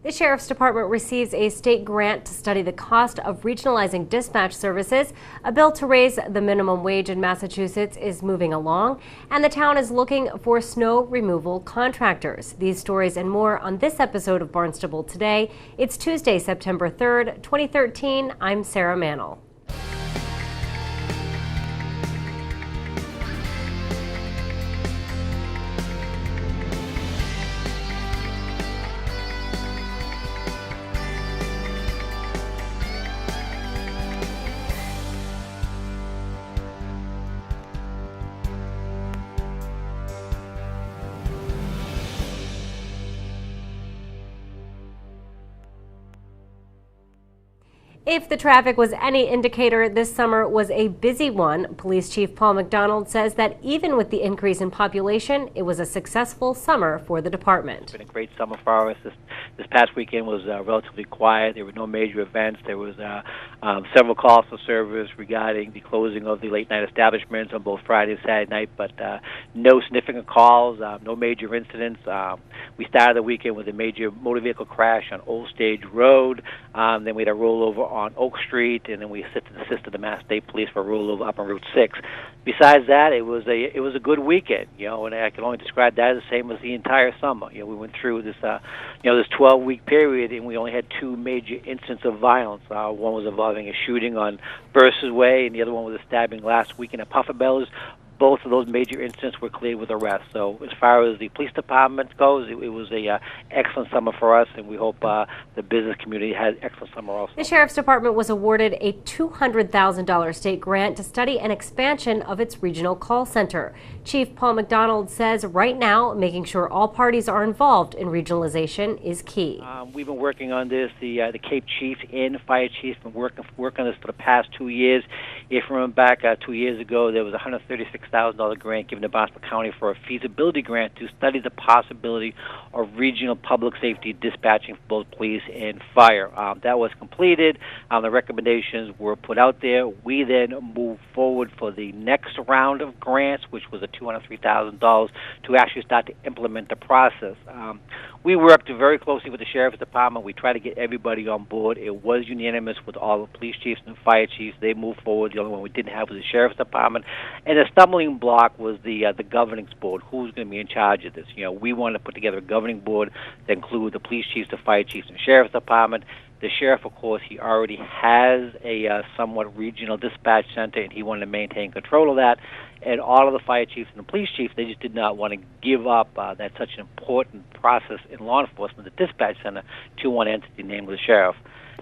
The Sheriff's Department receives a state grant to study the cost of regionalizing dispatch services. A bill to raise the minimum wage in Massachusetts is moving along, and the town is looking for snow removal contractors. These stories and more on this episode of Barnstable Today. It's Tuesday, September 3rd, 2013. I'm Sarah Mannel. If the traffic was any indicator, this summer was a busy one. Police Chief Paul McDonald says that even with the increase in population, it was a successful summer for the department. It's been a great summer for us. This past weekend was relatively quiet. There were no major events. There was several calls for service regarding the closing of the late-night establishments on both Friday and Saturday night, but no significant calls, no major incidents. We started the weekend with a major motor vehicle crash on Old Stage Road. Then we had a rollover on Oak Street, and then we assisted the Mass State Police for a rollover up on Route 6. Besides that, it was a good weekend, and I can only describe that as the same as the entire summer. We went through this this 12-week period, and we only had two major incidents of violence. One was involving a shooting on Versus Way, and the other one was a stabbing last weekend at Pufferbells. Both of those major incidents were cleared with arrest. So as far as the police department goes, it was a excellent summer for us, and we hope the business community had an excellent summer also. The Sheriff's Department was awarded a $200,000 state grant to study an expansion of its regional call center. Chief Paul McDonald says right now, making sure all parties are involved in regionalization is key. We've been working on this. The Cape Chief and the Fire Chief have been working on this for the past 2 years. If you remember back 2 years ago, there was a $136,000 grant given to Barnstable County for a feasibility grant to study the possibility of regional public safety dispatching for both police and fire. That was completed. The recommendations were put out there. We then moved forward for the next round of grants, which was a $203,000 to actually start to implement the process. We worked very closely with the Sheriff's Department. We tried to get everybody on board. It was unanimous with all the police chiefs and fire chiefs. They moved forward. The only one we didn't have was the Sheriff's Department. And the stumbling block was the governance board. Who's going to be in charge of this? We wanted to put together a governing board that included the police chiefs, the fire chiefs, and the Sheriff's Department. The sheriff, of course, he already has a somewhat regional dispatch center, and he wanted to maintain control of that. And all of the fire chiefs and the police chief, they just did not want to give up that such an important process in law enforcement, the dispatch center, to one entity named the sheriff.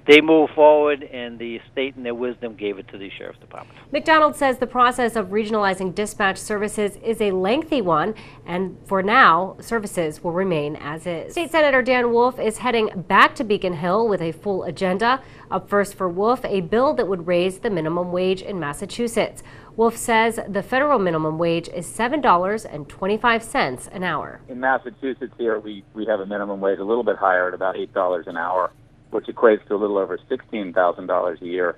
They moved forward, and the state, in their wisdom, gave it to the Sheriff's Department. McDonald says the process of regionalizing dispatch services is a lengthy one, and for now, services will remain as is. State Senator Dan Wolf is heading back to Beacon Hill with a full agenda. Up first for Wolf, a bill that would raise the minimum wage in Massachusetts. Wolf says the federal minimum wage is $7.25 an hour. In Massachusetts here, we have a minimum wage a little bit higher at about $8 an hour, which equates to a little over $16,000 a year.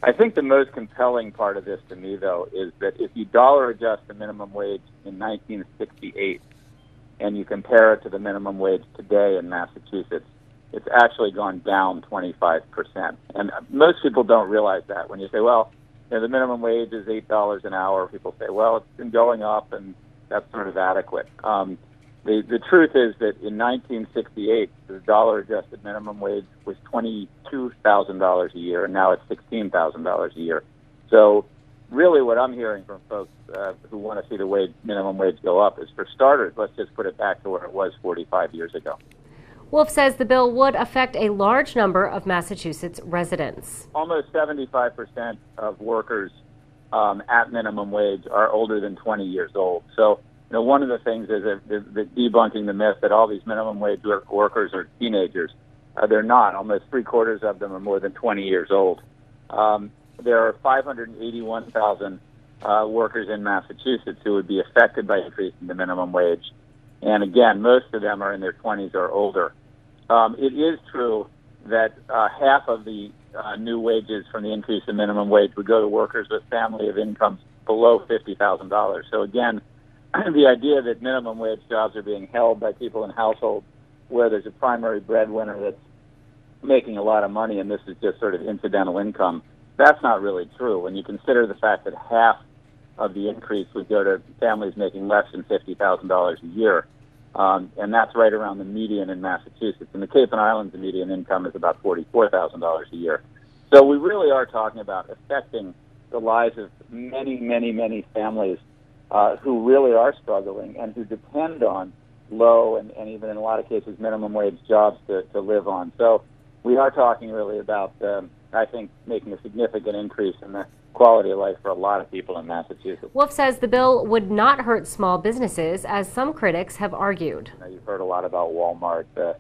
I think the most compelling part of this to me, though, is that if you dollar adjust the minimum wage in 1968 and you compare it to the minimum wage today in Massachusetts, it's actually gone down 25%. And most people don't realize that. When you say, well, the minimum wage is $8 an hour, people say, well, it's been going up and that's sort of adequate. The truth is that in 1968, the dollar-adjusted minimum wage was $22,000 a year, and now it's $16,000 a year. So really what I'm hearing from folks who want to see the minimum wage go up is, for starters, let's just put it back to where it was 45 years ago. Wolf says the bill would affect a large number of Massachusetts residents. Almost 75% of workers at minimum wage are older than 20 years old. So one of the things is that debunking the myth that all these minimum wage workers are teenagers. They're not. Almost three-quarters of them are more than 20 years old. There are 581,000 workers in Massachusetts who would be affected by increasing the minimum wage. And again, most of them are in their 20s or older. It is true that half of the new wages from the increase in minimum wage would go to workers with family of incomes below $50,000. So again, the idea that minimum wage jobs are being held by people in households where there's a primary breadwinner that's making a lot of money and this is just sort of incidental income. That's not really true when you consider the fact that half of the increase would go to families making less than $50,000 a year. And that's right around the median in Massachusetts. In the Cape and Islands, the median income is about $44,000 a year. So we really are talking about affecting the lives of many, many, many families who really are struggling and who depend on low and even in a lot of cases minimum wage jobs to live on. So we are talking really about, I think, making a significant increase in the quality of life for a lot of people in Massachusetts. Wolf says the bill would not hurt small businesses, as some critics have argued. You've heard a lot about Walmart. The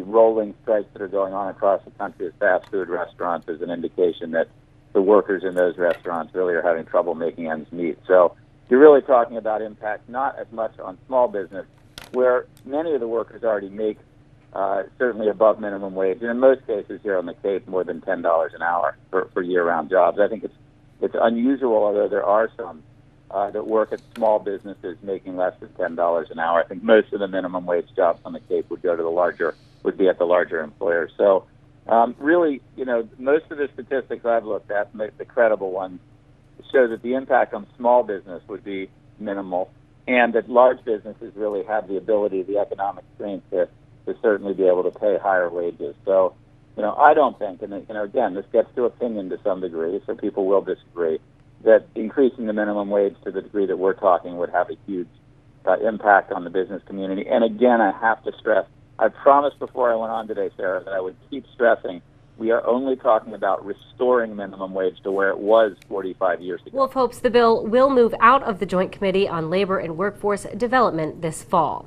rolling strikes that are going on across the country of fast food restaurants is an indication that the workers in those restaurants really are having trouble making ends meet. So you're really talking about impact not as much on small business, where many of the workers already make certainly above minimum wage, and in most cases here on the Cape, more than $10 an hour for year-round jobs. I think it's unusual, although there are some that work at small businesses making less than $10 an hour. I think most of the minimum wage jobs on the Cape would be at the larger employers. So really, most of the statistics I've looked at, the credible ones, show that the impact on small business would be minimal, and that large businesses really have the ability, the economic strength to certainly be able to pay higher wages. So, I don't think, and again, this gets to opinion to some degree, so people will disagree, that increasing the minimum wage to the degree that we're talking would have a huge impact on the business community. And again, I have to stress, I promised before I went on today, Sarah, that I would keep stressing we are only talking about restoring minimum wage to where it was 45 years ago. Wolf hopes the bill will move out of the Joint Committee on Labor and Workforce Development this fall.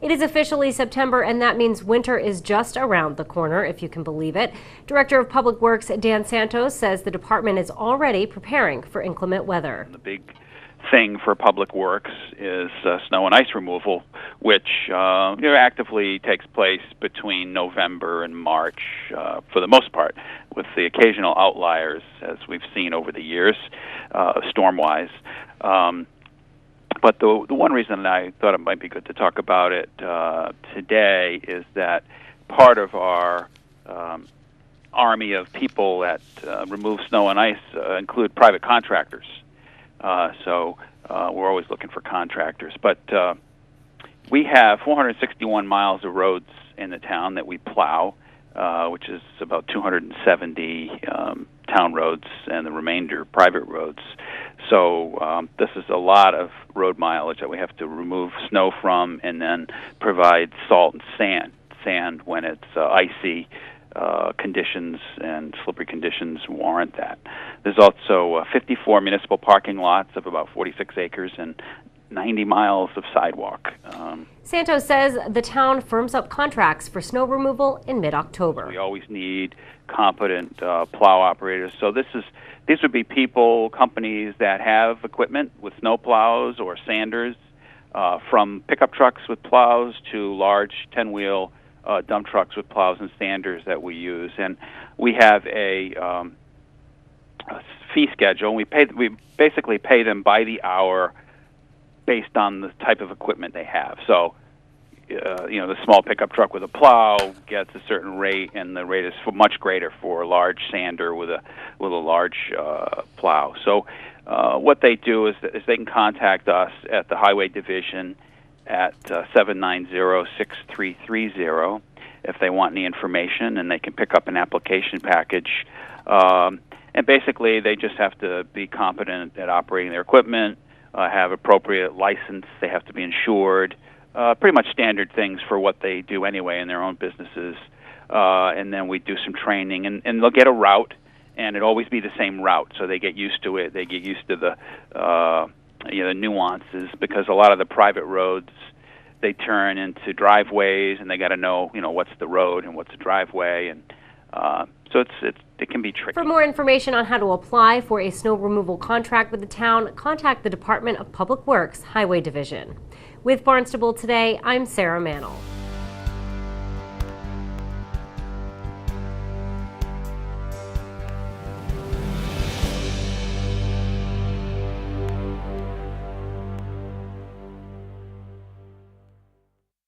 It is officially September, and that means winter is just around the corner, if you can believe it. Director of Public Works Dan Santos says the department is already preparing for inclement weather. The big thing for Public Works is snow and ice removal, which actively takes place between November and March for the most part, with the occasional outliers, as we've seen over the years, storm-wise. But the one reason I thought it might be good to talk about it today is that part of our army of people that remove snow and ice include private contractors. So we're always looking for contractors. But we have 461 miles of roads in the town that we plow, which is about 270 town roads and the remainder private roads. So this is a lot of road mileage that we have to remove snow from and then provide salt and sand when it's icy. Conditions and slippery conditions warrant that. There's also 54 municipal parking lots of about 46 acres and 90 miles of sidewalk. Santos says the town firms up contracts for snow removal in mid-October. We always need competent plow operators. So these would be people, companies that have equipment with snow plows or sanders, from pickup trucks with plows to large 10-wheel dump trucks with plows and sanders that we use. And we have a fee schedule. We basically pay them by the hour based on the type of equipment they have. So, the small pickup truck with a plow gets a certain rate, and the rate is much greater for a large sander with a large plow. So, what they do is they can contact us at the Highway Division at 790-6330 if they want any information, and they can pick up an application package. And basically, they just have to be competent at operating their equipment, have appropriate license, they have to be insured, pretty much standard things for what they do anyway in their own businesses. And then we do some training, and they'll get a route, and it'll always be the same route, so they get used to it. They get used to the nuances, because a lot of the private roads, they turn into driveways, and they got to know, what's the road and what's the driveway, and so it can be tricky. For more information on how to apply for a snow removal contract with the town, contact the Department of Public Works Highway Division. With Barnstable Today, I'm Sarah Mannel.